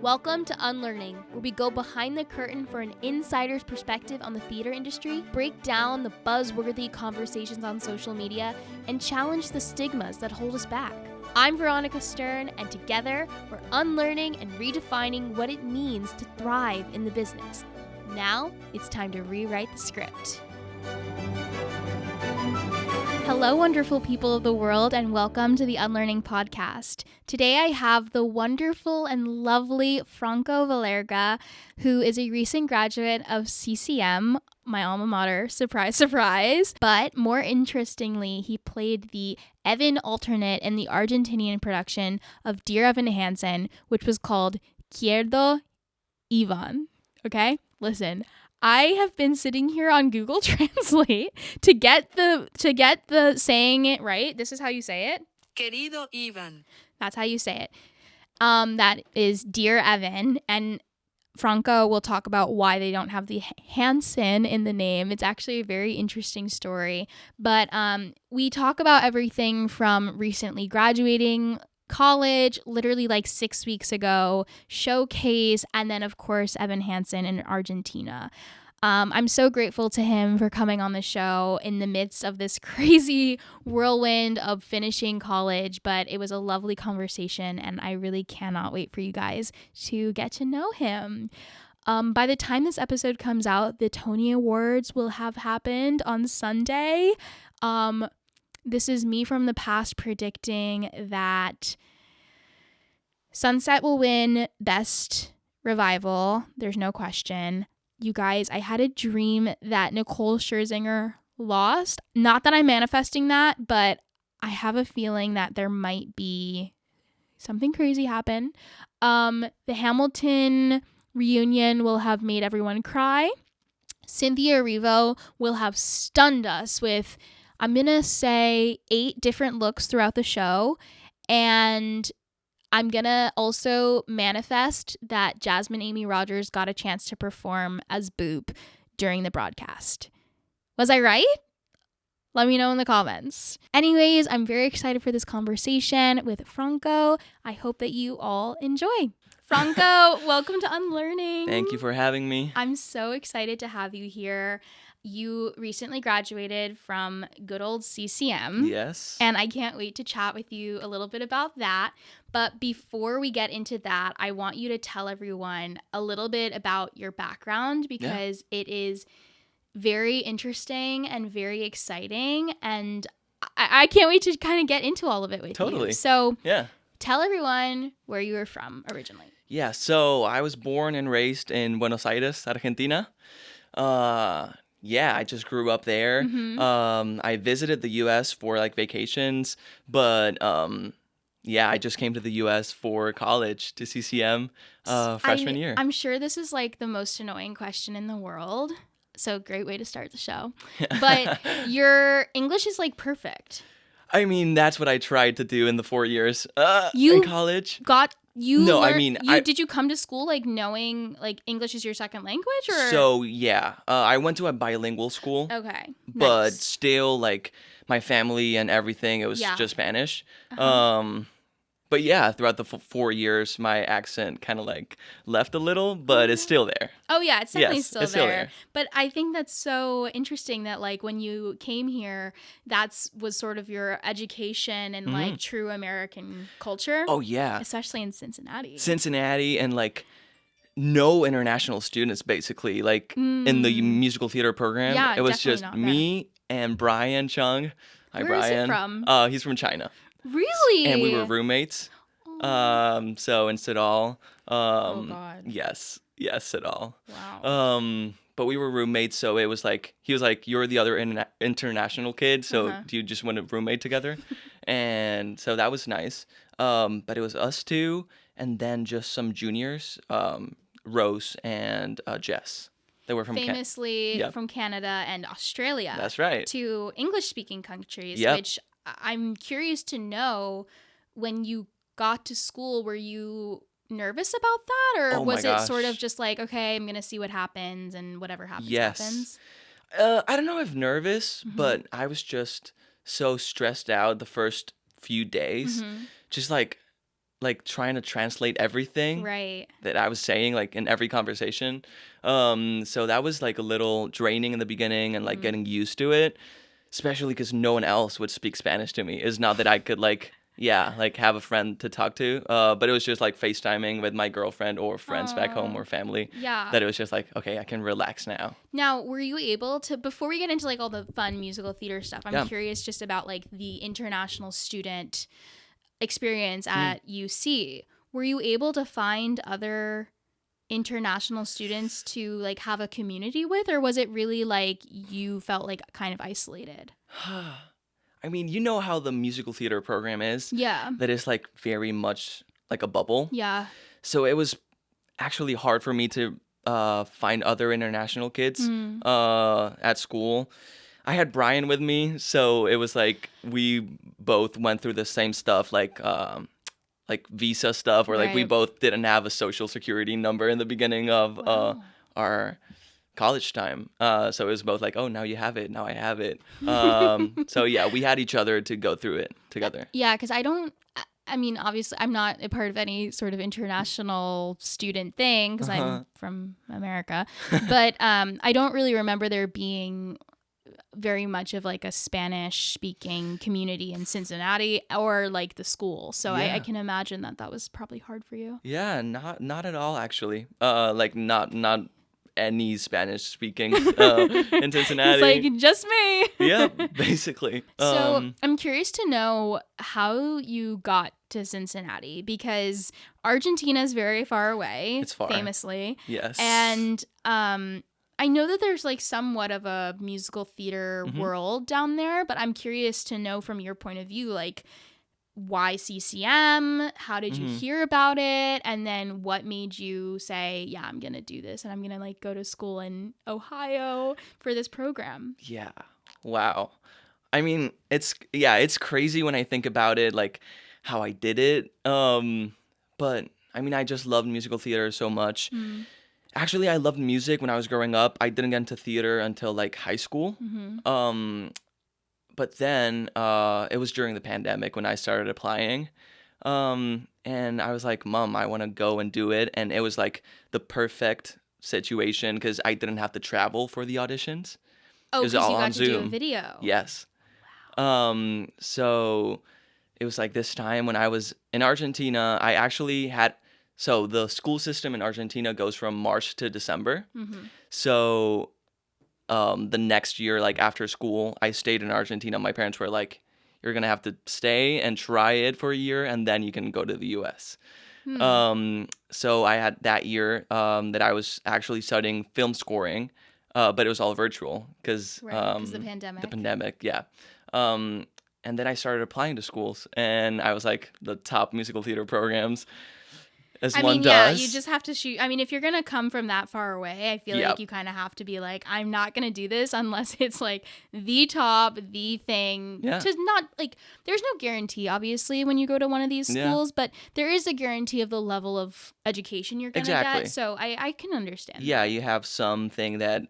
Welcome to Unlearning, where we go behind the curtain for an insider's perspective on the theater industry, break down the buzzworthy conversations on social media, and challenge the stigmas that hold us back. I'm Veronica Stern, and together we're unlearning and redefining what it means to thrive in the business. Now it's time to rewrite the script. Hello, wonderful people of the world, and welcome to the Unlearning podcast. Today I have the wonderful and lovely Franco Valerga, who is a recent graduate of CCM, my alma mater, surprise, surprise. But more interestingly, he played the Evan Alternate in the Argentinian production of DEAR EVAN HANSEN, which was called Querido Evan. Okay, listen. I have been sitting here on Google Translate to get the saying it right. This is how you say it. Querido Evan. That's how you say it. That is Dear Evan, and Franco will talk about why they don't have the Hansen in the name. It's actually a very interesting story. But we talk about everything from recently graduating college, literally like 6 weeks ago, showcase, and then of course Evan Hansen in Argentina. I'm so grateful to him for coming on the show in the midst of this crazy whirlwind of finishing college, but it was a lovely conversation and I really cannot wait for you guys to get to know him. By the time this episode comes out, the Tony Awards will have happened on Sunday. This is me from the past predicting that Sunset will win Best Revival. There's no question. You guys, I had a dream that Nicole Scherzinger lost. Not that I'm manifesting that, but I have a feeling that there might be something crazy happen. The Hamilton reunion will have made everyone cry. Cynthia Erivo will have stunned us with, I'm going to say, 8 different looks throughout the show. And I'm going to also manifest that Jasmine Amy Rogers got a chance to perform as Boop during the broadcast. Was I right? Let me know in the comments. Anyways, I'm very excited for this conversation with Franco. I hope that you all enjoy. Franco, welcome to Unlearning. Thank you for having me. I'm so excited to have you here. You recently graduated from good old CCM. Yes. And I can't wait to chat with you a little bit about that. But before we get into that, I want you to tell everyone a little bit about your background because it is very interesting and very exciting. And I can't wait to kind of get into all of it with you. Totally. So tell everyone where you were from originally. Yeah, so I was born and raised in Buenos Aires, Argentina. I just grew up there. Mm-hmm. I visited the U.S. for like vacations, but I just came to the U.S. for college to CCM freshman year. I'm sure this is like the most annoying question in the world. So great way to start the show. But your English is like perfect. I mean, that's what I tried to do in the 4 years You in college. Did you come to school like knowing like English is your second language or? So I went to a bilingual school. Okay. But Nice. still, like, my family and everything, it was just Spanish. Uh-huh. But yeah, throughout the 4 years, my accent kind of like left a little, but it's still there. Oh yeah, it's definitely Yes, still it's there. still there. But I think that's so interesting that like when you came here, was sort of your education and like true American culture. Oh yeah, Especially in Cincinnati. Cincinnati and like no international students basically, like in the musical theater program. Yeah, it was definitely just not me and Brian Chung. Hi, Where is he Brian. from? He's from China. Really? And we were roommates. So in Sedal. Oh God. Yes, Sedal. Wow. But we were roommates, so it was like he was like, "You're the other international kid, so do you just want to roommate together?" And so that was nice. But it was us two, and then just some juniors, Rose and Jess. They were from famously from Canada and Australia. That's right. To English-speaking countries, Yep. which I'm curious to know, when you got to school, were you nervous about that? Or was it sort of just like, okay, I'm going to see what happens and whatever happens, happens? I don't know if nervous, but I was just so stressed out the first few days. Just like like trying to translate everything Right. that I was saying like in every conversation. So that was like a little draining in the beginning and like getting used to it, especially because no one else would speak Spanish to me. It's not that I could like have a friend to talk to, but it was just like FaceTiming with my girlfriend or friends back home or family. Yeah. That it was just like, okay, I can relax now. Now, were you able to, before we get into like all the fun musical theater stuff, I'm curious just about like the international student experience at UC. Were you able to find other international students to like have a community with, or was it really like you felt like kind of isolated? I mean, you know how the musical theater program is? Yeah. That is like very much like a bubble. Yeah. So it was actually hard for me to find other international kids at school. I had Brian with me, so it was like we both went through the same stuff, like visa stuff, or like we both didn't have a social security number in the beginning of our college time. So it was both like, oh, now you have it, now I have it. So yeah, we had each other to go through it together. Yeah, because I mean, obviously, I'm not a part of any sort of international student thing because I'm from America. But I don't really remember there being very much of like a Spanish speaking community in Cincinnati or like the school. So I can imagine that was probably hard for you. Yeah, not at all, actually. Like not any Spanish speaking in Cincinnati. It's like just me. Yeah, basically. So I'm curious to know how you got to Cincinnati, because Argentina is very far away. It's far. Famously. Yes. And I know that there's like somewhat of a musical theater world down there, but I'm curious to know from your point of view, like, why CCM? How did you hear about it? And then what made you say, yeah, I'm going to do this and I'm going to like go to school in Ohio for this program? Yeah. Wow. I mean, it's crazy when I think about it, like how I did it. But I mean, I just loved musical theater so much. Actually, I loved music when I was growing up. I didn't get into theater until like high school. But then it was during the pandemic when I started applying. And I was like, Mom, I want to go and do it. And it was like the perfect situation because I didn't have to travel for the auditions. Oh, because you got to do a video. Yes. Wow. So it was like this time when I was in Argentina, I actually had... So the school system in Argentina goes from March to December. So... the next year, like after school, I stayed in Argentina. My parents were like, you're going to have to stay and try it for a year and then you can go to the US. So I had that year that I was actually studying film scoring, but it was all virtual because the pandemic. The pandemic, yeah. And then I started applying to schools and I was like the top musical theater programs. Yeah, you just have to shoot. I mean, if you're going to come from that far away, I feel like you kind of have to be like, I'm not going to do this unless it's like the top, the thing. Yeah. To not like, there's no guarantee, obviously, when you go to one of these schools, but there is a guarantee of the level of education you're going to get. So I can understand. Yeah, you have something that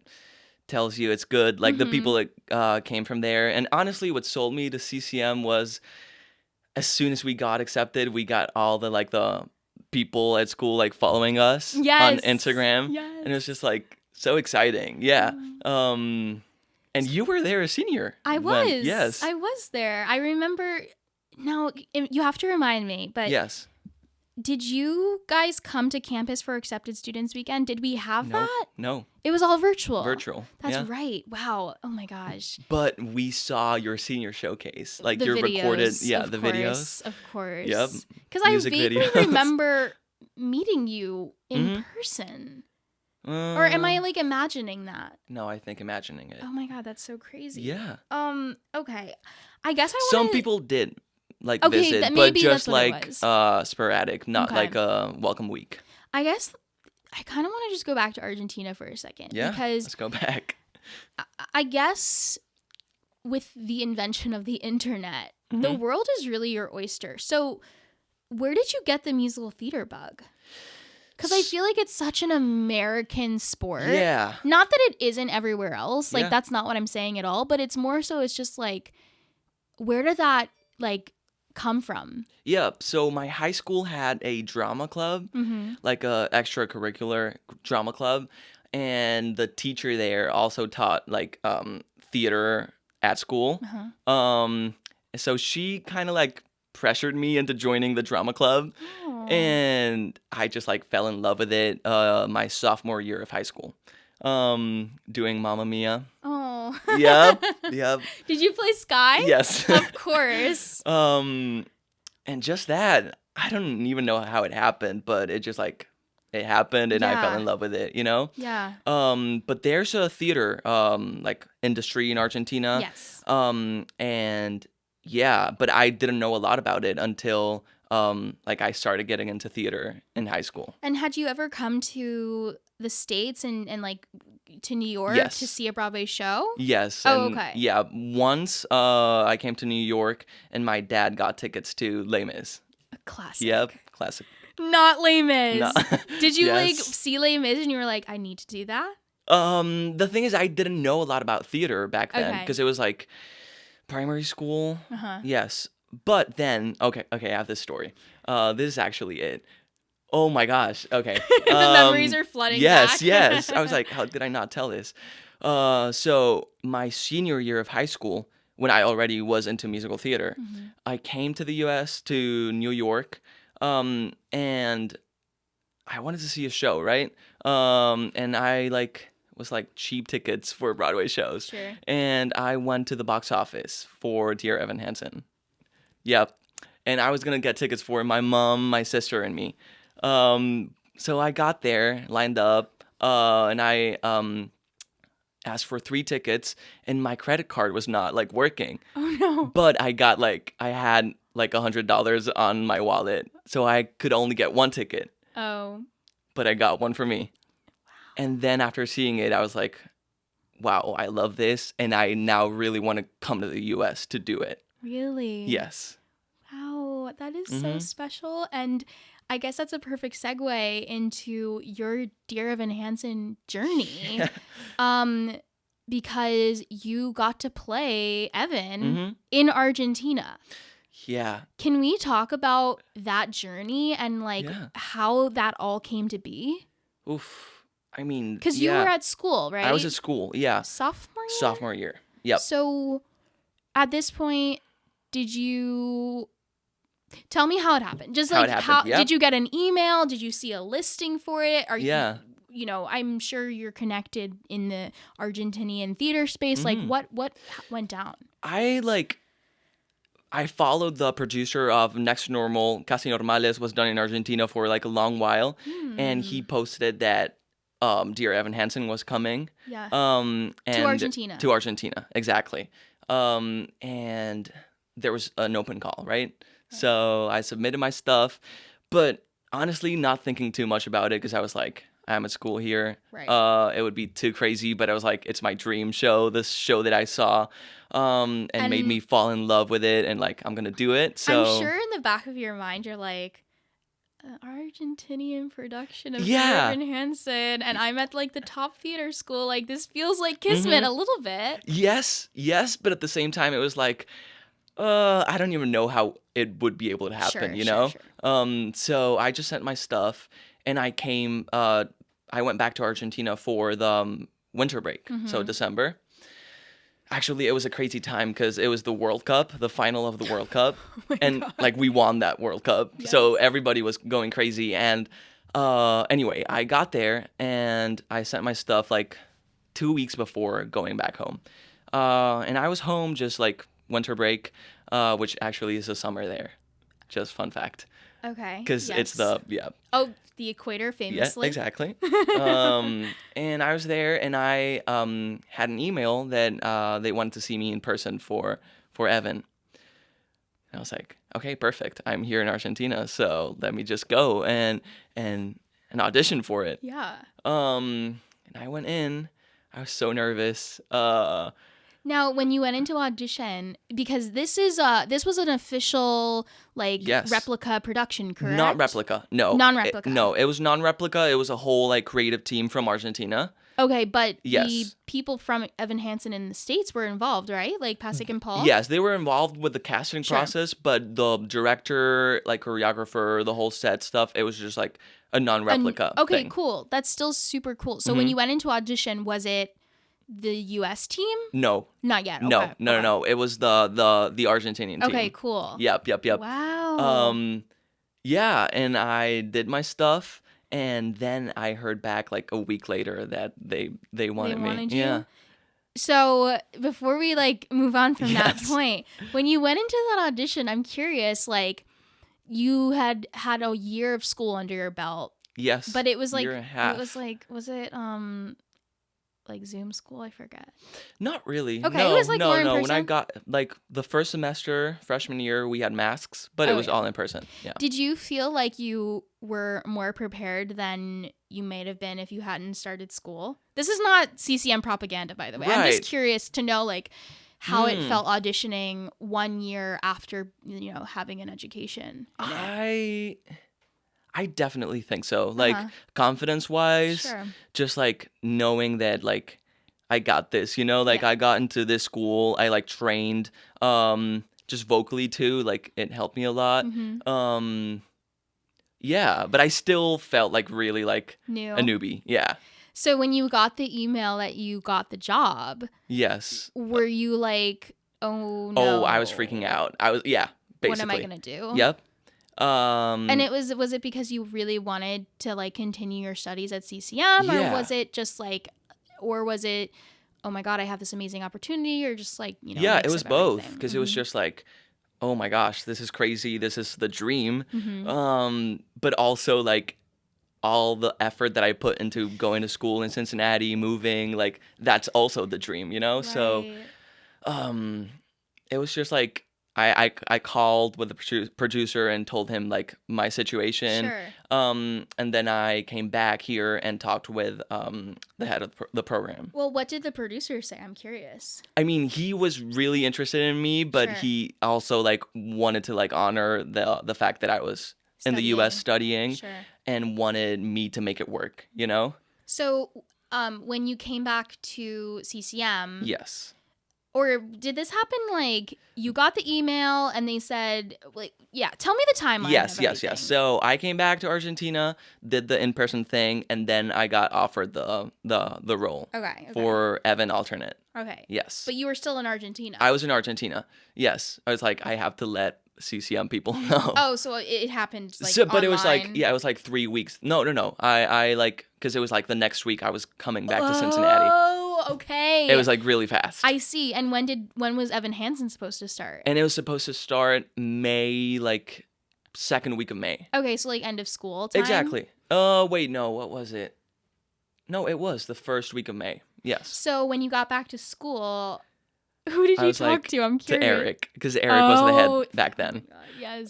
tells you it's good. Like the people that came from there. And honestly, what sold me to CCM was as soon as we got accepted, we got all the like the people at school like following us on Instagram. And it was just like so exciting. Yeah. And you were there a senior. I was. I was there. I remember. Now you have to remind me, but yes. Did you guys come to campus for Accepted Students Weekend? Did we have that? No. It was all virtual. That's right. Wow. Oh my gosh. But we saw your senior showcase. Like the your videos, recorded, the videos. Of course. Yep. Because I vaguely remember meeting you in person. Or am I like imagining that? No, I think imagining it. Oh my God, that's so crazy. Yeah. Okay. I guess Some people did visit, but just like sporadic, not like a welcome week. I guess I kind of want to just go back to Argentina for a second. Yeah, because let's go back. I guess with the invention of the internet, the world is really your oyster. So where did you get the musical theater bug? Because I feel like it's such an American sport. Yeah. Not that it isn't everywhere else. Like, that's not what I'm saying at all. But it's more so it's just like, where did that, like, come from? Yep. So my high school had a drama club, like a extracurricular drama club, and the teacher there also taught like theater at school. So she kind of like pressured me into joining the drama club, and I just like fell in love with it my sophomore year of high school, doing Mamma Mia. Oh. Yep. Did you play Sky? Yes. Of course. And just that, I don't even know how it happened, but it just like it happened, and I fell in love with it, you know? Yeah. But there's a theater like industry in Argentina. Yes. And yeah, but I didn't know a lot about it until like I started getting into theater in high school. And had you ever come to the States and like to New York Yes. to see a Broadway show? Yes. Oh, and okay. Yeah, once I came to New York, and my dad got tickets to Les Mis. A classic. Yep, classic. Not Les Mis. No. Did you like Yes. see Les Mis and you were like, I need to do that? The thing is, I didn't know a lot about theater back then Okay. because it was like primary school. Uh-huh. Yes. But then, okay, I have this story. This is actually it. Oh my gosh. Okay. The memories are flooding back. Yes. I was like, how did I not tell this? So my senior year of high school, when I already was into musical theater, I came to the U.S., to New York, and I wanted to see a show, right? And I was cheap tickets for Broadway shows. Sure. And I went to the box office for Dear Evan Hansen. Yep. And I was going to get tickets for my mom, my sister, and me. So I got there, lined up, and I asked for 3 tickets, and my credit card was not working. Oh no. But I got I had $100 on my wallet, so I could only get 1 ticket. Oh. But I got one for me. And then after seeing it, I was like, wow, I love this, and I now really want to come to the US to do it. Really? Yes. Wow, that is so special. And I guess that's a perfect segue into your Dear Evan Hansen journey. Because you got to play Evan in Argentina. Yeah. Can we talk about that journey and how that all came to be? Oof. I mean, because you were at school, right? I was at school, yeah. Sophomore year? Sophomore year. Yep. So at this point, did you tell me how it happened? Just how it happened, yep. Did you get an email? Did you see a listing for it? Are yeah. you know, I'm sure you're connected in the Argentinian theater space. What went down? I followed the producer of Next Normal, Casi Normales, was done in Argentina for a long while, and he posted that Dear Evan Hansen was coming. Yeah. And to Argentina. To Argentina, exactly. And there was an open call, right? So I submitted my stuff, but honestly, not thinking too much about it because I was like, I'm at school here. Right. It would be too crazy, but I was like, it's my dream show, this show that I saw, and made me fall in love with it, and I'm gonna do it. So I'm sure in the back of your mind, you're like, Argentinian production of Evan Hansen, and I'm at the top theater school. This feels like kismet a little bit. Yes, but at the same time, it was I don't even know how it would be able to happen, you know? Sure. So I just sent my stuff, and I came, I went back to Argentina for the winter break, so December. Actually, it was a crazy time because it was the World Cup, the final of the World Cup, and we won that World Cup, so everybody was going crazy. And anyway, I got there, and I sent my stuff 2 weeks before going back home, and I was home just winter break, which actually is the summer there. Just fun fact. Okay. Because it's the the equator, famously. Yeah, exactly. And I was there, and I had an email that they wanted to see me in person for Evan. And I was like, okay, perfect. I'm here in Argentina, so let me just go and audition for it. Yeah. And I went in. I was so nervous. Now, when you went into audition, because this was an official replica production, correct? Not replica, no. Non-replica. It was non-replica. It was a whole creative team from Argentina. Okay, but the Yes. people from Evan Hansen in the States were involved, right? Like Pasek and Paul? Yes, they were involved with the casting Sure. process, but the director, like choreographer, the whole set stuff, it was just like a non-replica Okay, thing. cool. That's still super cool. So when you went into audition, was it the US team? No. Not yet. No, Okay. no. It was the Argentinian team. Okay, cool. Yep. Wow. Yeah, and I did my stuff, and then I heard back like a week later that they wanted me. wanted you? Yeah. So before we like move on from that Yes. point, when you went into that audition, I'm curious, like you had a year of school under your belt, Yes. but it was like year and a half. it was like like Zoom school? I forget. Not really. Okay, no, it was, like, no, more in no. When I person? got like the first semester, freshman year, we had masks, but it was yeah. all in person. Yeah. Did you feel like you were more prepared than you may have been if you hadn't started school? This is not CCM propaganda, by the way. I'm just Right. curious to know like how it felt auditioning 1 year after, having an education. in it. I definitely think so. Like Uh-huh. confidence wise, Sure. just like knowing that like I got this, like Yeah. I got into this school, I like trained just vocally too, like it helped me a lot. Mm-hmm. Yeah, but I still felt like really like New. a newbie. Yeah. So when you got the email that you got the job, Yes. were you like, oh no? Oh, I was freaking out. Basically. What am I gonna do? Yep. And was it because you really wanted to like continue your studies at CCM, or Yeah. was it just like, or was it, oh my god, I have this amazing opportunity, or just like a yeah, mix it was of both everything? because it was just like, oh my gosh, this is crazy. This is the dream. Mhm. But also like all the effort that I put into going to school in Cincinnati, moving, like that's also the dream, So Right. it was just like I called with the producer and told him like my situation. Sure. And then I came back here and talked with the head of the program. Well, what did the producer say? I'm curious. I mean, he was really interested in me, but Sure. he also like wanted to like honor the fact that I was in the U.S. studying Sure. and wanted me to make it work. So, when you came back to CCM, Yes. or did this happen like you got the email and they said like, yeah, tell me the timeline. Yes. of everything. So I came back to Argentina, did the in-person thing, and then I got offered the role Okay. for Evan Alternate. Okay. Yes. But you were still in Argentina. I was in Argentina. Yes. I was like, I have to let CCM people know. Oh, so it happened like But it was like, online? yeah, it was like 3 weeks. No. I like, because it was like the next week I was coming back to Cincinnati. Oh, okay. It was like really fast. I see. And when was Evan Hansen supposed to start? And it was supposed to start May, like second week of May. Okay, so like end of school time? Exactly. Wait, no, what was it? No, it was the first week of May. Yes. So when you got back to school, who did I you was talk like, to? I'm curious. To Eric, because Eric was the Oh, head back then. Oh my God, yes.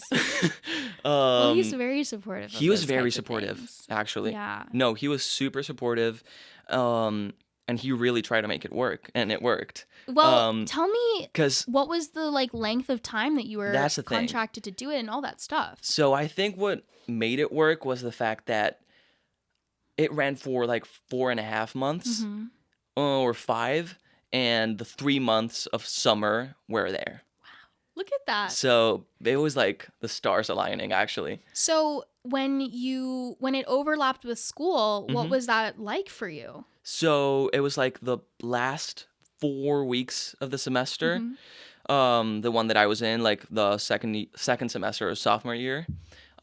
Well, he's very supportive. He of was those very types of supportive, things. actually. Yeah. No, he was super supportive. And he really tried to make it work, and it worked. Well, tell me, 'Cause what was the like length of time that you were That's the thing. contracted to do it and all that stuff? So I think what made it work was the fact that it ran for like 4.5 months Mhm. or 5, and the 3 months of summer were there. Look at that. So it was like the stars aligning, actually. So when it overlapped with school, what Mhm. was that like for you? So it was like the last 4 weeks of the semester, Mhm. the one that I was in, like the second semester of sophomore year,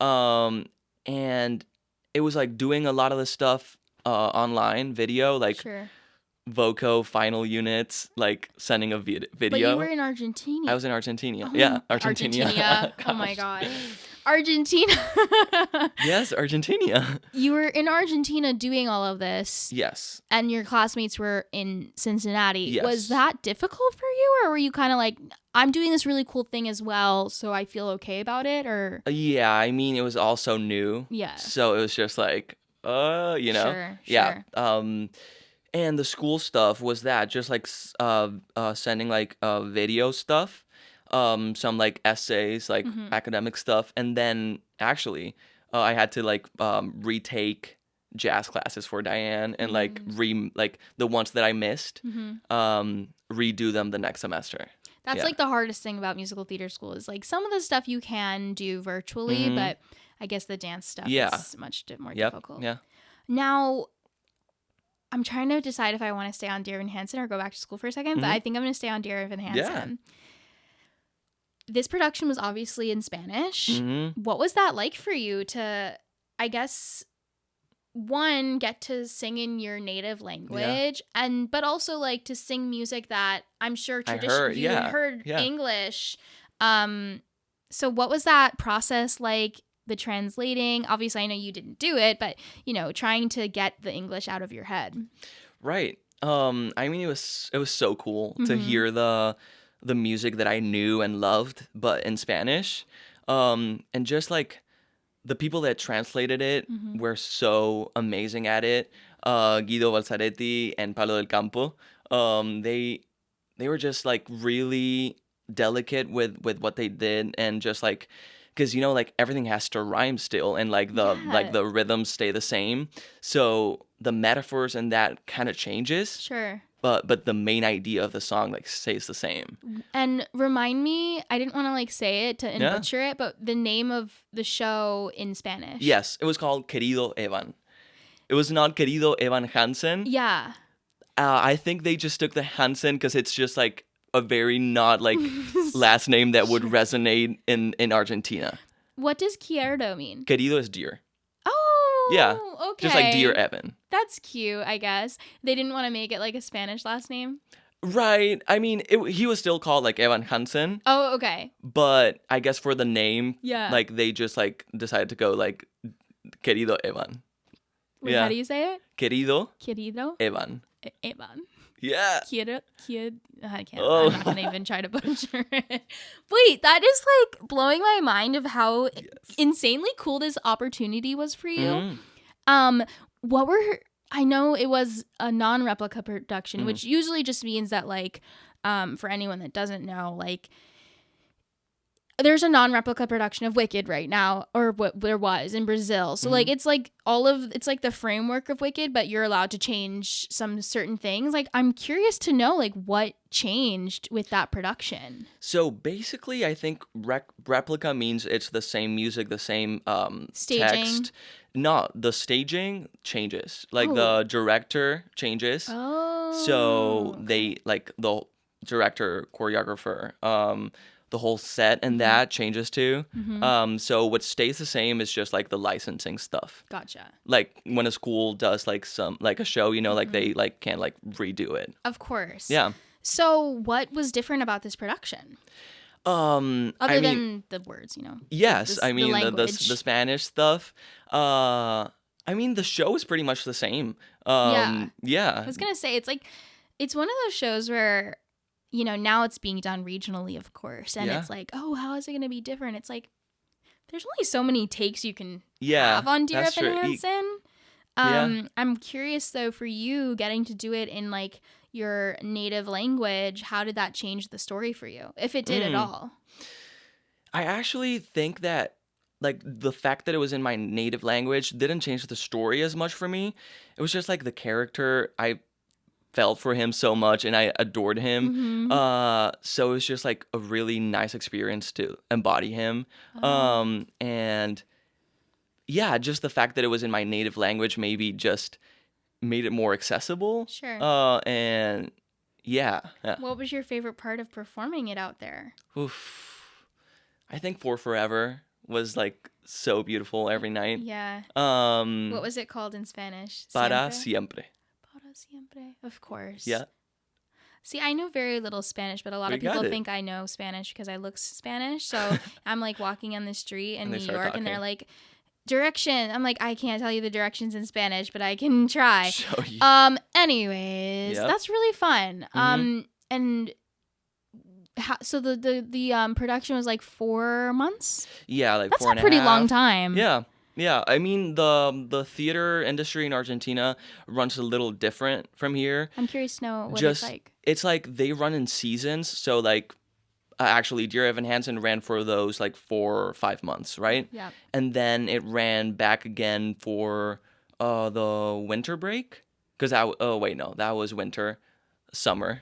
and it was like doing a lot of the stuff online, video, like Sure. Voco final units, like sending a video. But you were in Argentina. I was in Argentina. Oh, Yeah, Argentina. Oh my Gosh. God. Argentina. Yes, Argentina. You were in Argentina doing all of this, Yes. and your classmates were in Cincinnati. Yes. Was that difficult for you, or were you kind of like, I'm doing this really cool thing as well, so I feel okay about it? Or Yeah, I mean, it was also new. yeah. So it was just like, Sure, Yeah. sure. And the school stuff was that, just like sending like video stuff, some like essays, like Mhm. academic stuff, and then actually I had to like retake jazz classes for Diane and like the ones that I missed, redo them the next semester. That's like the hardest thing about musical theater school is like some of the stuff you can do virtually, but I guess the dance stuff is much more difficult. Yeah. Now, I'm trying to decide if I want to stay on Dear Evan Hansen or go back to school for a second, but I think I'm going to stay on Dear Evan Hansen. Yeah. This production was obviously in Spanish. What was that like for you to, I guess, one, get to sing in your native language, but also like to sing music that I'm sure traditionally you had heard English. So what was that process like? The translating, obviously I know you didn't do it, but trying to get the English out of your head. Right. I mean, it was so cool to hear the music that I knew and loved, but in Spanish. And just like the people that translated it were so amazing at it. Guido Balzaretti and Pablo del Campo. They were just like really delicate with what they did, and just like, because like everything has to rhyme still, and like the rhythms stay the same, so the metaphors and that kind of changes. Sure. But the main idea of the song like stays the same. And remind me, I didn't want to like say it and butcher it, but the name of the show in Spanish. Yes, it was called Querido Evan. It was not Querido Evan Hansen. Yeah. I think they just took the Hansen because it's just like a very not like last name that would resonate in Argentina. What does Querido mean? Querido is dear. Oh, yeah. Okay. Just like Dear Evan. That's cute, I guess. They didn't want to make it like a Spanish last name? Right. I mean, he was still called like Evan Hansen. Oh, okay. But I guess for the name, like they just like decided to go like Querido Evan. Wait, how do you say it? Querido Evan. Evan. Yeah. I can't. I'm not going to even try to butcher it. Wait, that is like blowing my mind of how insanely cool this opportunity was for you. I know it was a non-replica production, which usually just means that like, for anyone that doesn't know, like, there's a non-replica production of Wicked right now, or what there was in Brazil. So like it's like it's like the framework of Wicked, but you're allowed to change some certain things. Like I'm curious to know like what changed with that production. So basically, I think replica means it's the same music, the same staging. Text. No, the staging changes. Like the director changes. Oh. So they like the director, choreographer, the whole set and that changes too. So what stays the same is just like the licensing stuff. Gotcha. Like when a school does like some like a show, like they like can't like redo it. Of course. Yeah. So what was different about this production? Other than the words, Yes, the the Spanish stuff. I mean the show is pretty much the same. Yeah. I was gonna say it's one of those shows where now it's being done regionally, of course. And it's like, oh, how is it going to be different? It's like, there's only so many takes you can have on Dear Evan Hansen. I'm curious, though, for you getting to do it in, like, your native language, how did that change the story for you, if it did at all? I actually think that, like, the fact that it was in my native language didn't change the story as much for me. It was just, like, the character, I felt for him so much and I adored him. So it was just like a really nice experience to embody him. And yeah, just the fact that it was in my native language maybe just made it more accessible. Sure. And yeah. What was your favorite part of performing it out there? Oof. I think For Forever was like so beautiful every night. Yeah. What was it called in Spanish? Para siempre. Siempre. Of course. Yeah. See, I know very little Spanish, but a lot of people think I know Spanish because I look Spanish. So I'm like walking on the street in New York and they're like, direction. I'm like, I can't tell you the directions in Spanish, but I can try. Show you. Anyways, that's really fun. And so the production was like 4 months? Yeah, like that's 4.5. That's a pretty long time. Yeah. Yeah, I mean the theater industry in Argentina runs a little different from here. I'm curious to know what it's like. It's like they run in seasons, so like actually Dear Evan Hansen ran for those like 4 or 5 months, right? Yeah. And then it ran back again for the winter break, because that was winter, summer.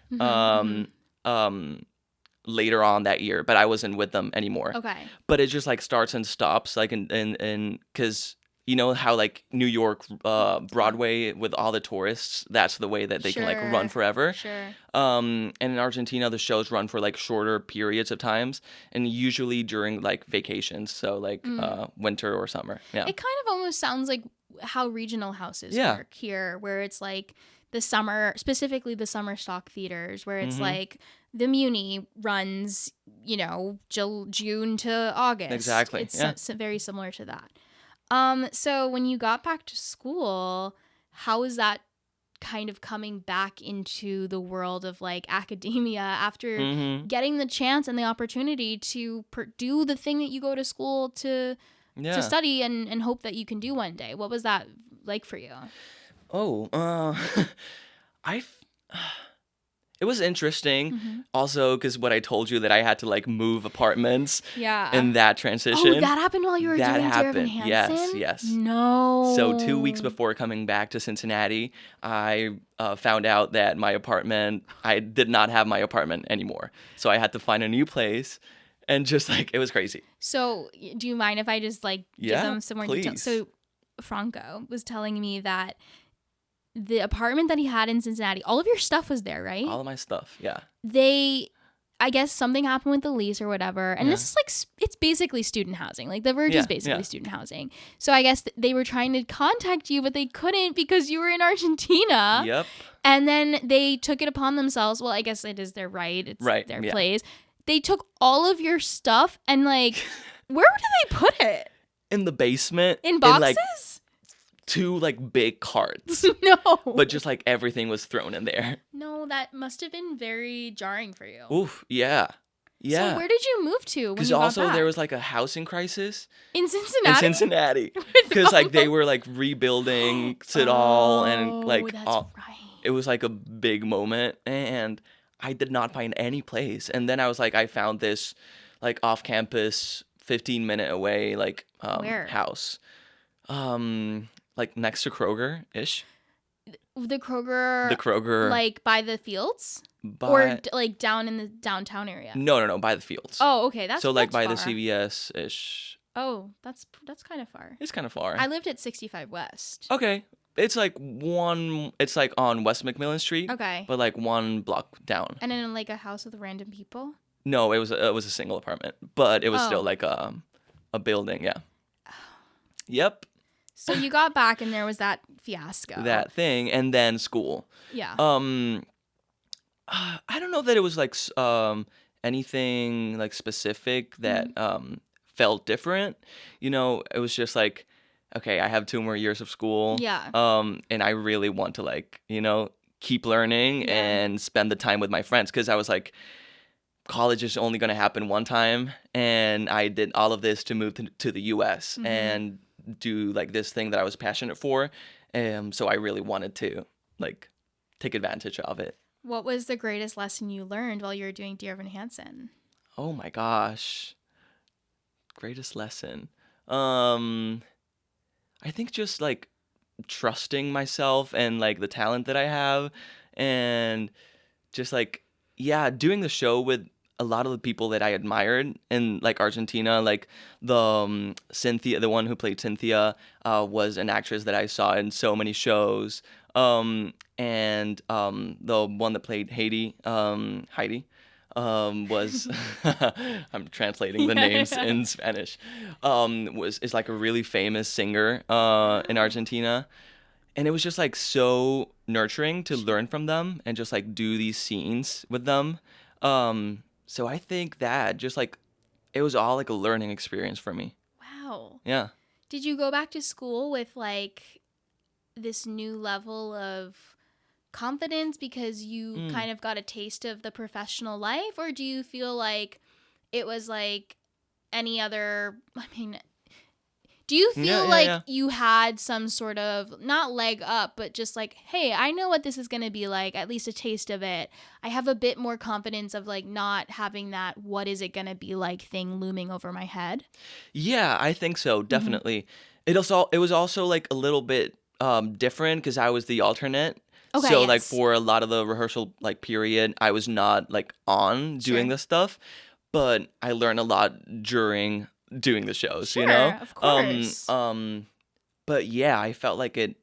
Later on that year, but I wasn't with them anymore. Okay. But it just like starts and stops, like in because you know how like New York Broadway with all the tourists, that's the way that they can like run forever. Sure. And in Argentina, the shows run for like shorter periods of times, and usually during like vacations, so like winter or summer. Yeah. It kind of almost sounds like how regional houses work here, where it's like the summer, specifically the summer stock theaters, where it's like the Muni runs, you know, June to August. Exactly. It's very similar to that. So when you got back to school, how is that kind of coming back into the world of like academia after getting the chance and the opportunity to do the thing that you go to school to study and hope that you can do one day? What was that like for you? It was interesting also because what I told you that I had to like move apartments in that transition. Oh, that happened while you were doing DEAR Evan Hansen? Yes. No. So 2 weeks before coming back to Cincinnati, I found out that I did not have my apartment anymore. So I had to find a new place, and just like, it was crazy. So do you mind if I just like give them some more details? Please. So Franco was telling me that the apartment that he had in Cincinnati, all of your stuff was there, right? All of my stuff, yeah. I guess something happened with the lease or whatever. And this is like, it's basically student housing. Like the Verge is basically student housing. So I guess they were trying to contact you, but they couldn't because you were in Argentina. Yep. And then they took it upon themselves. Well, I guess it is their right. It's their place. They took all of your stuff and like, where did they put it? In the basement. In boxes? Like 2 like big carts. No. But just like everything was thrown in there. No, that must have been very jarring for you. Oof, yeah. Yeah. So where did you move to when you got back? Because also there was like a housing crisis. In Cincinnati? In Cincinnati. Because like they were like rebuilding it all, and like it was like a big moment, and I did not find any place. And then I found this like off campus 15-minute away like house. Like next to Kroger-ish. The Kroger. Like by the fields? Or like down in the downtown area? No, by the fields. Oh, okay. That's like by the CVS-ish. Oh, that's kind of far. It's kind of far. I lived at 65 West. Okay. It's like on West McMillan Street. Okay. But like 1 block down. And in like a house with random people? No, it was a single apartment, but it was still like a building, yeah. Yep. So you got back and there was that fiasco. That thing, and then school. Yeah. I don't know that it was like anything like specific that felt different. You know, it was just like, okay, I have 2 more years of school. Yeah. And I really want to like, you know, keep learning and spend the time with my friends, because I was like, college is only going to happen one time, and I did all of this to move to the US and do like this thing that I was passionate for. So I really wanted to like take advantage of it. What was the greatest lesson you learned while you were doing DEAR Evan Hansen? Oh my gosh. Greatest lesson. I think just like trusting myself and like the talent that I have, and just like, doing the show with a lot of the people that I admired in like Argentina. Like the Cynthia, the one who played Cynthia, was an actress that I saw in so many shows. And the one that played Heidi, was I'm translating the names in Spanish. Is like a really famous singer in Argentina. And it was just like so nurturing to learn from them and just like do these scenes with them. So I think that just like it was all like a learning experience for me. Wow. Yeah. Did you go back to school with like this new level of confidence because you kind of got a taste of the professional life, or do you feel like it was like any other, do you feel you had some sort of, not leg up, but just like, hey, I know what this is going to be like, at least a taste of it. I have a bit more confidence of like not having that what is it going to be like thing looming over my head? Yeah, I think so, definitely. It was also like a little bit different because I was the alternate. Okay, So yes. like for a lot of the rehearsal like period, I was not like on doing this stuff, but I learned a lot during doing the shows, you know? Of course. But yeah, I felt like it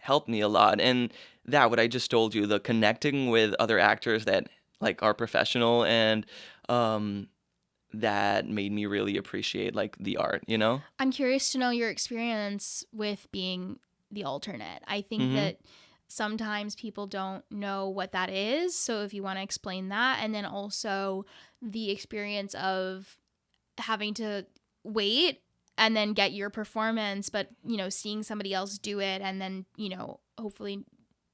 helped me a lot. And that, what I just told you, the connecting with other actors that like are professional, and that made me really appreciate like the art, you know? I'm curious to know your experience with being the alternate. I think that sometimes people don't know what that is. So if you want to explain that, and then also the experience of having to wait and then get your performance, but, you know, seeing somebody else do it, and then, you know, hopefully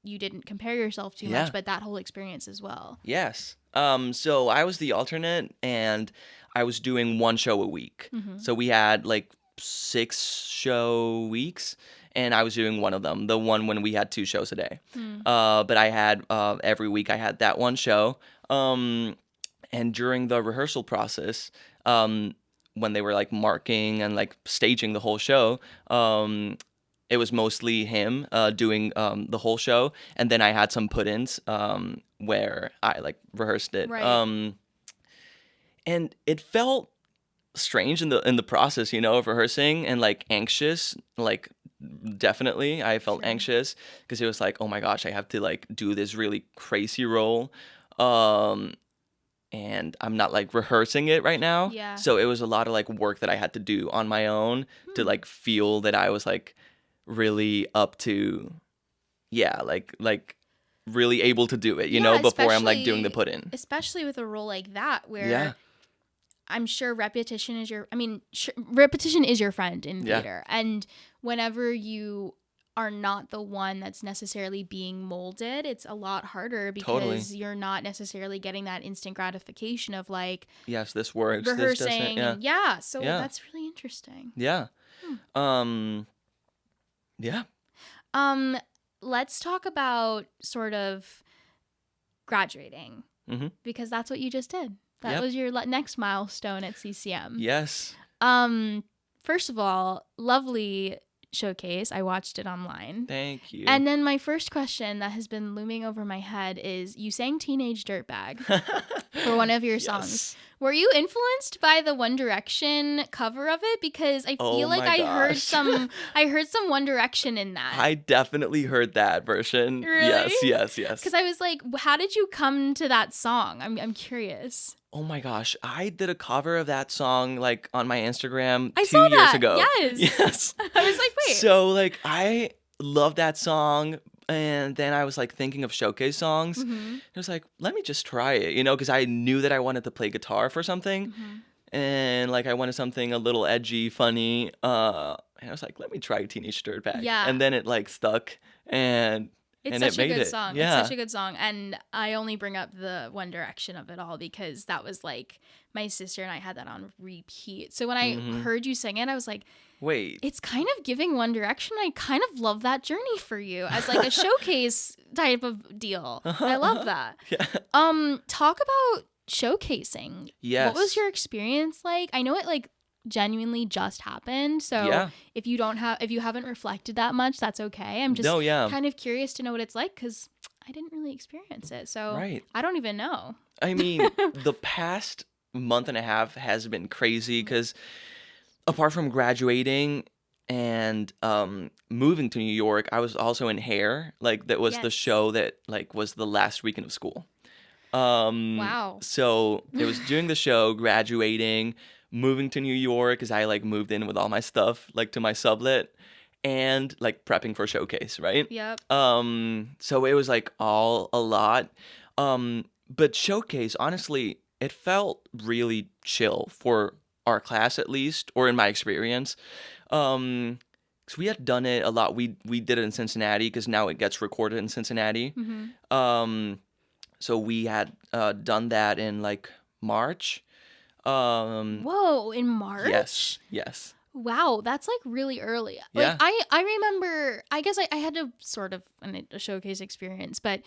you didn't compare yourself too much, but that whole experience as well. Yes. So I was the alternate, and I was doing one show a week. So we had like 6 show weeks, and I was doing one of them, the one when we had 2 shows a day. But I had every week I had that one show. And during the rehearsal process, when they were like marking and like staging the whole show, it was mostly him doing the whole show, and then I had some put-ins where I like rehearsed it. Right. And it felt strange in the process, you know, of rehearsing, and like anxious. Like definitely I felt anxious because it was like, oh my gosh, I have to like do this really crazy role. And I'm not like rehearsing it right now. Yeah. So it was a lot of like work that I had to do on my own to like feel that I was like really up to, like really able to do it, you know, before I'm like doing the put-in. Especially with a role like that, where I'm sure repetition is your friend in theater. And whenever you are not the one that's necessarily being molded, it's a lot harder because you're not necessarily getting that instant gratification of like, yes, this works, rehearsing. this doesn't. So that's really interesting. Let's talk about sort of graduating, because that's what you just did. That was your next milestone at CCM. Yes. First of all, lovely showcase. I watched it online. Thank you. And then my first question that has been looming over my head is, you sang Teenage Dirtbag for one of your songs. Were you influenced by the One Direction cover of it? Because I feel like I heard some One Direction in that. I definitely heard that version. Really? Yes. Because I was like, how did you come to that song? I'm curious. Oh my gosh, I did a cover of that song like on my Instagram I 2 saw years that. ago. Yes. I was like, wait. So like I love that song, and then I was like thinking of showcase songs. I was like, let me just try it, you know, because I knew that I wanted to play guitar for something, and like I wanted something a little edgy, funny. And I was like, let me try Teenage Dirtbag. Yeah. And then it like stuck, and It's such a good song. Yeah. It's such a good song. And I only bring up the One Direction of it all because that was like, my sister and I had that on repeat. So when I heard you sing it, I was like, wait, it's kind of giving One Direction. I kind of love that journey for you as like a showcase type of deal. I love that. Talk about showcasing. Yes. What was your experience like? I know it like genuinely just happened, so if you haven't reflected that much, that's okay. I'm just kind of curious to know what it's like, because I didn't really experience it, so I don't even know. I mean, the past month and a half has been crazy because apart from graduating and moving to New York, I was also in Hair. Like that was the show that like was the last weekend of school. Wow. So it was doing the show, graduating, moving to New York because I like moved in with all my stuff like to my sublet, and like prepping for showcase, right? Yep. So it was like all a lot. But showcase, honestly, it felt really chill for our class at least, or in my experience. Because we had done it a lot. We did it in Cincinnati because now it gets recorded in Cincinnati. So we had done that in like March. Whoa, in March? Yes. Wow, that's like really early. Like I remember, I guess I had a sort of a showcase experience, but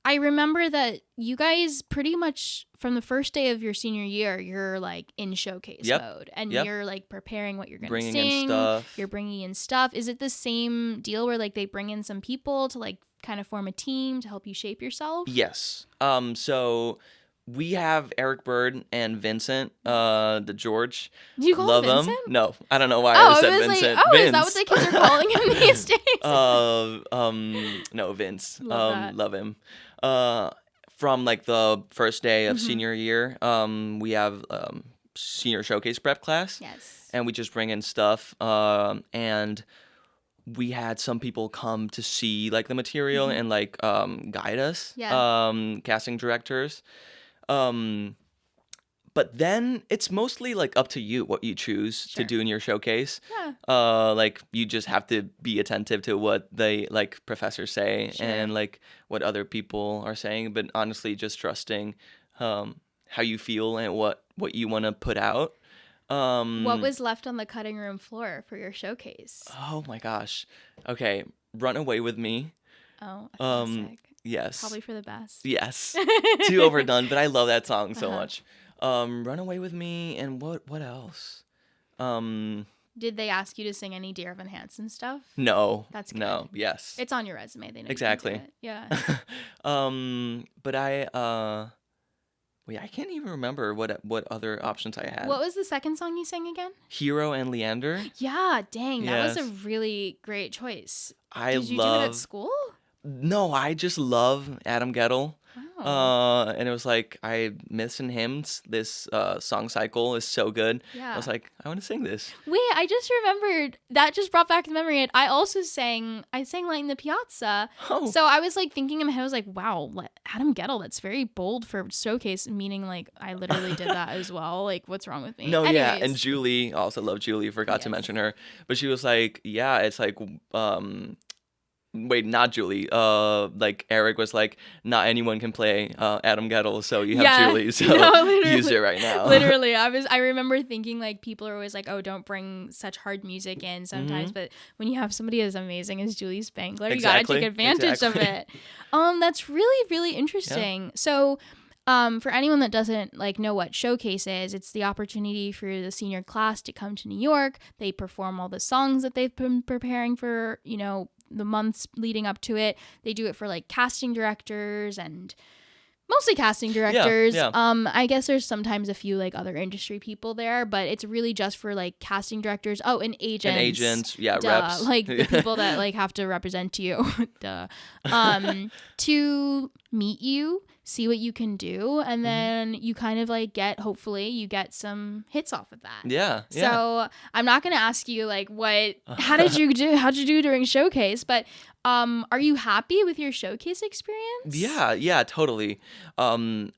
I remember that you guys pretty much from the first day of your senior year, you're like in showcase mode, and you're like preparing what you're going to sing. Bringing in stuff. You're bringing in stuff. Is it the same deal where like they bring in some people to like kind of form a team to help you shape yourself? Yes. So we have Eric Bird and Vincent, the George. Do you call Love him Vincent? him? No, I don't know why I said Vincent. Like, Vince. Is that what the kids are calling him these days? No, Vince. Love him. From like the first day of senior year, we have senior showcase prep class. Yes. And we just bring in stuff, and we had some people come to see like the material and like guide us. Casting directors. But then it's mostly like up to you what you choose to do in your showcase. Like you just have to be attentive to what they like professors say and like what other people are saying, but honestly just trusting how you feel and what you want to put out. What was left on the cutting room floor for your showcase? Oh my gosh. Okay, Run Away With Me. Oh, a classic. Yes. Probably for the best. Yes. Too overdone, but I love that song so much. Run Away With Me, and what else? Did they ask you to sing any Dear Evan Hansen stuff? No. That's good. No. Yes. It's on your resume. They know Exactly. You can do it. Yeah. But I can't even remember what other options I had. What was the second song you sang again? Hero and Leander. Yeah, dang, that was Yes. a really great choice. Did you do it at school? No, I just love Adam Gettle. Wow. And it was like I missing hymns. This song cycle is so good. Yeah. I was like, I want to sing this. Wait, I just remembered that just brought back the memory. And I also sang Light in the Piazza. Oh. So I was like thinking in my head, I was like, wow, Adam Gettle, that's very bold for showcase, meaning like I literally did that as well. Like, what's wrong with me? No, Anyways. yeah, and Julie, also love Julie, forgot to mention her. But she was like, yeah, it's like wait, not Julie. Like Eric was like, not anyone can play Adam Gettle, so you have Julie, so use it right now. Literally, I remember thinking like people are always like, oh, don't bring such hard music in sometimes, but when you have somebody as amazing as Julie Spangler, you gotta take advantage of it. That's really, really interesting. So. For anyone that doesn't like know what showcase is, it's the opportunity for the senior class to come to New York. They perform all the songs that they've been preparing for, the months leading up to it. They do it for like casting directors and mostly casting directors. Yeah. I guess there's sometimes a few like other industry people there, but it's really just for like casting directors. Oh, and agents. Yeah, Duh. reps. Like the people that like have to represent you. Duh. To meet you, see what you can do, and then you kind of like hopefully you get some hits off of that. Yeah. So I'm not gonna ask you like how'd you do during showcase, but are you happy with your showcase experience? Yeah, totally. I'm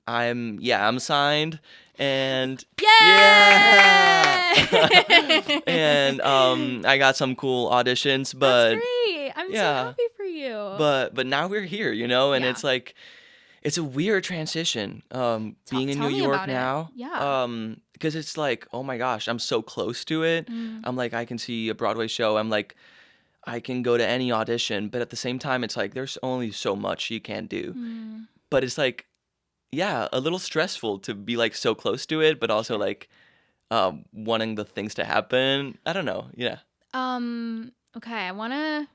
signed and and I got some cool auditions, but that's great. I'm so happy for you. But now we're here, and it's like it's a weird transition being in New York now. Because it's like, oh my gosh, I'm so close to it. I'm like, I can see a Broadway show. I'm like, I can go to any audition, but at the same time, it's like there's only so much you can do. But it's like, yeah, a little stressful to be like so close to it, but also like wanting the things to happen. I don't know. Yeah. Okay, I wanna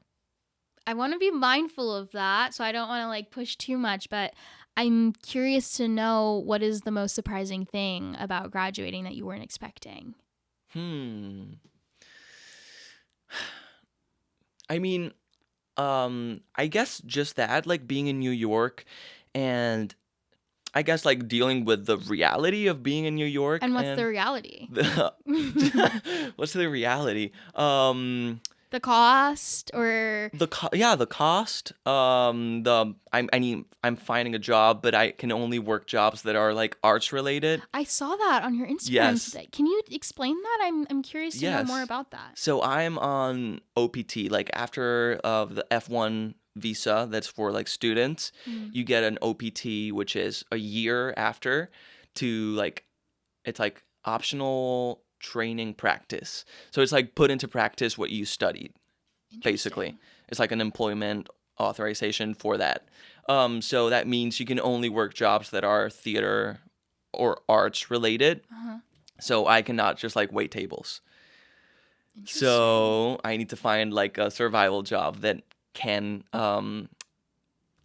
be mindful of that, so I don't want to like push too much, but I'm curious to know what is the most surprising thing about graduating that you weren't expecting. I mean, I guess just that, like being in New York, and I guess like dealing with the reality of being in New York. And what's the reality? What's the reality? The cost or the cost. I'm finding a job, but I can only work jobs that are like arts related. I saw that on your Instagram today. Can you explain that? I'm curious to know more about that. So I'm on OPT, like after the F1 visa that's for like students, you get an OPT, which is a year after to like, it's like optional training practice. So it's like put into practice what you studied, basically. It's like an employment authorization for that. So that means you can only work jobs that are theater or arts related. So I cannot just like wait tables. So I need to find like a survival job that can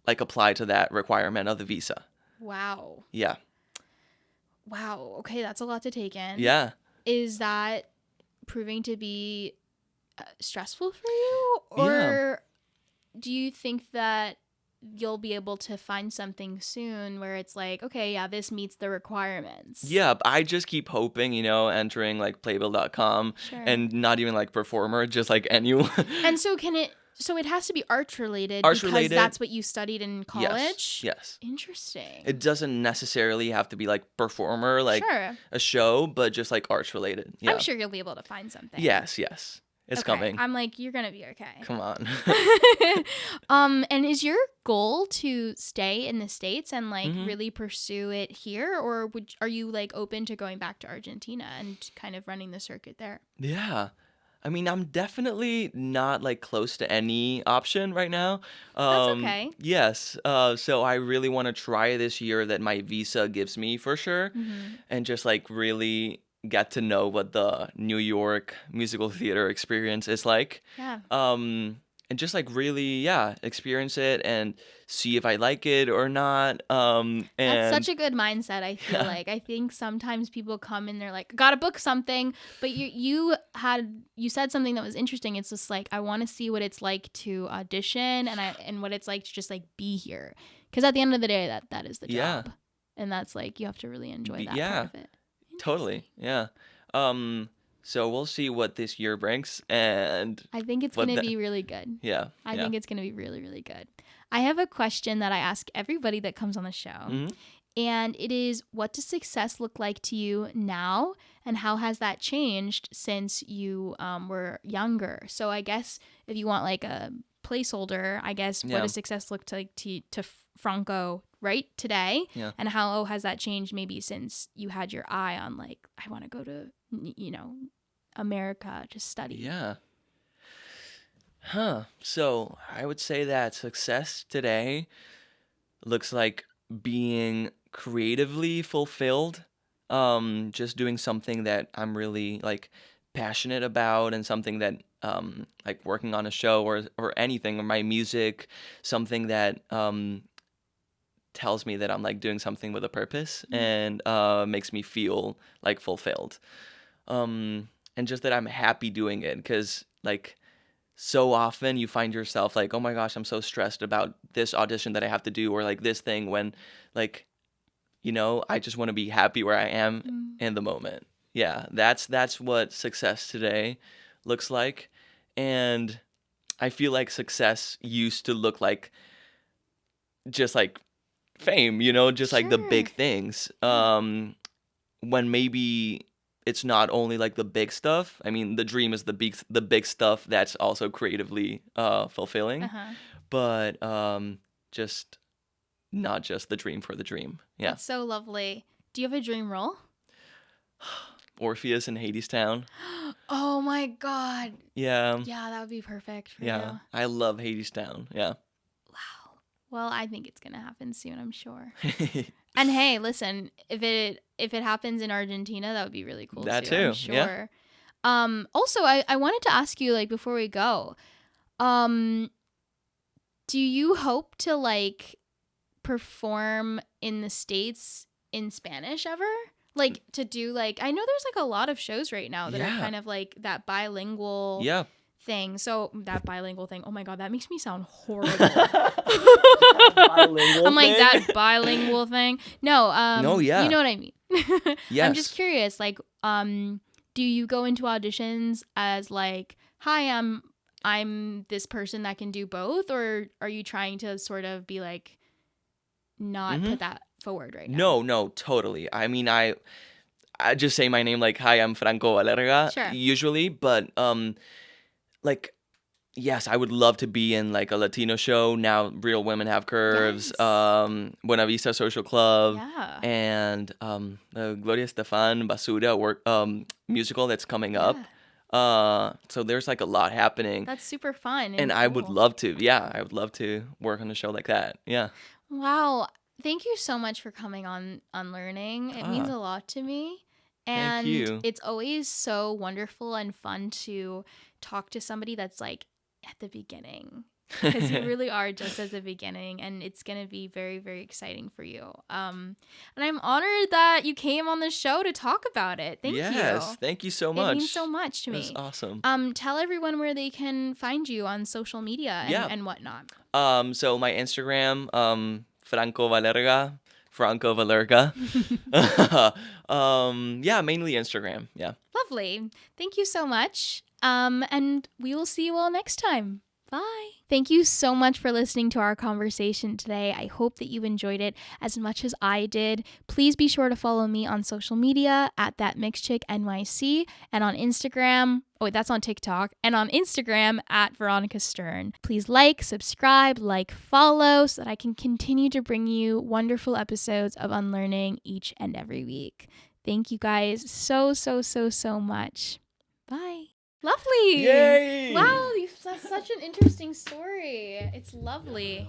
like apply to that requirement of the visa. Wow. Yeah. Wow. Okay, that's a lot to take in. Yeah. Is that proving to be stressful for you? Or do you think that you'll be able to find something soon where it's like, okay, yeah, this meets the requirements? Yeah, I just keep hoping, entering like playbill.com and not even like performer, just like anyone. And so it has to be arts related because that's what you studied in college? Yes. Interesting. It doesn't necessarily have to be like performer, like a show, but just like arts related. Yeah. I'm sure you'll be able to find something. Yes. It's coming. I'm like, you're going to be okay. Come on. And is your goal to stay in the States and like really pursue it here? Or are you like open to going back to Argentina and kind of running the circuit there? Yeah. I mean, I'm definitely not like close to any option right now. That's okay. Yes. So I really want to try this year that my visa gives me for sure. And just like really get to know what the New York musical theater experience is like. Yeah. And just like really, experience it and see if I like it or not. And that's such a good mindset, I feel like. I think sometimes people come and they're like, gotta book something. But you said something that was interesting. It's just like, I want to see what it's like to audition and what it's like to just like be here. Because at the end of the day, that is the job. And that's like, you have to really enjoy that part of it. Totally. Yeah. So we'll see what this year brings, and I think it's going to be really good. Yeah. I think it's going to be really, really good. I have a question that I ask everybody that comes on the show, and it is, what does success look like to you now, and how has that changed since you were younger? So I guess if you want like a placeholder, I guess, what does success look like to Franco right today, and how has that changed maybe since you had your eye on like, I want to go to America to study? So I would say that success today looks like being creatively fulfilled, just doing something that I'm really like passionate about, and something that like working on a show or anything, or my music, something that tells me that I'm like doing something with a purpose and makes me feel like fulfilled, and just that I'm happy doing it, because like so often you find yourself like, oh my gosh, I'm so stressed about this audition that I have to do, or like this thing, when like, I just want to be happy where I am in the moment. That's what success today looks like. And I feel like success used to look like just like fame, just like the big things. When maybe it's not only like the big stuff. I mean, the dream is the big stuff that's also creatively fulfilling, but just not just the dream for the dream. Yeah. That's so lovely. Do you have a dream role? Orpheus in Hadestown. Oh my God. Yeah. Yeah, that would be perfect for you. I love Hadestown. Yeah. Wow. Well, I think it's gonna happen soon, I'm sure. And hey, listen, if it happens in Argentina, that would be really cool that too. too. I'm sure. Yeah. Also, I wanted to ask you, like, before we go, do you hope to like perform in the States in Spanish ever? Like to do like, I know there's like a lot of shows right now that are kind of like that bilingual thing. So that bilingual thing, oh my God, that makes me sound horrible. I'm like, that bilingual thing. No, you know what I mean. Yes. I'm just curious, like, do you go into auditions as like, hi, I'm this person that can do both, or are you trying to sort of be like, not put that forward right now? No, totally. I mean, I just say my name like, hi, I'm Franco Valerga, usually, but like, yes, I would love to be in like a Latino show. Now, Real Women Have Curves, Buena Vista Social Club, and the Gloria Estefan Basura musical that's coming up. So there's like a lot happening. That's super fun. And I would love to. Yeah, I would love to work on a show like that. Yeah. Wow. Thank you so much for coming on Unlearning. It means a lot to me. And Thank you. it's always so wonderful and fun to talk to somebody that's like at the beginning. Because you really are just at the beginning, and it's going to be very, very exciting for you. And I'm honored that you came on the show to talk about it. Thank you. Yes, thank you so much. It means so much to me. That's awesome. Tell everyone where they can find you on social media and whatnot. So my Instagram, Franco Valerga. Yeah, mainly Instagram. Yeah. Lovely. Thank you so much. And we will see you all next time. Bye. Thank you so much for listening to our conversation today. I hope that you enjoyed it as much as I did. Please be sure to follow me on social media at ThatMixedChickNYC and on Instagram. Oh, that's on TikTok. And on Instagram at Veronica Stern. Please like, subscribe, follow so that I can continue to bring you wonderful episodes of Unlearning each and every week. Thank you guys so much. Bye. Lovely. Yay! Wow, that's such an interesting story. It's lovely.